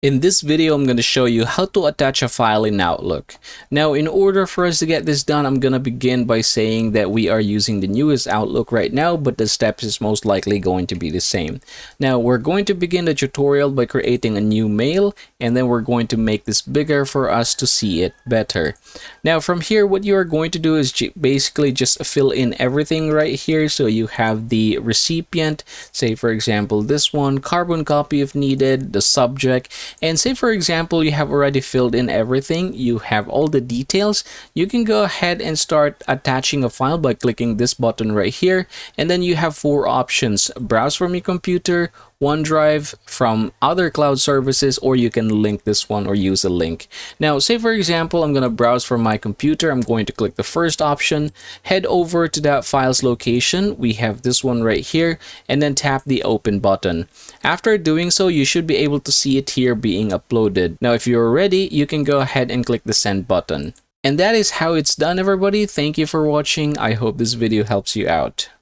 In this video, I'm going to show you how to attach a file in Outlook. Now, in order for us to get this done, I'm going to begin by saying that we are using the newest Outlook right now, but the steps is most likely going to be the same. Now, we're going to begin the tutorial by creating a new mail, and then we're going to make this bigger for us to see it better. Now, from here, what you are going to do is basically just fill in everything right here. So you have the recipient, say for example, this one, carbon copy if needed, the subject, and say for example you have already filled in everything, you have all the details, you can go ahead and start attaching a file by clicking this button right here. And then you have four options: browse from your computer, OneDrive, from other cloud services, or you can link this one or use a link. Now, say for example, I'm going to browse from my computer. I'm going to click the first option, head over to that file's location. We have this one right here, and then tap the open button. After doing so, you should be able to see it here being uploaded. Now, if you're ready, you can go ahead and click the send button. And that is how it's done, everybody. Thank you for watching. I hope this video helps you out.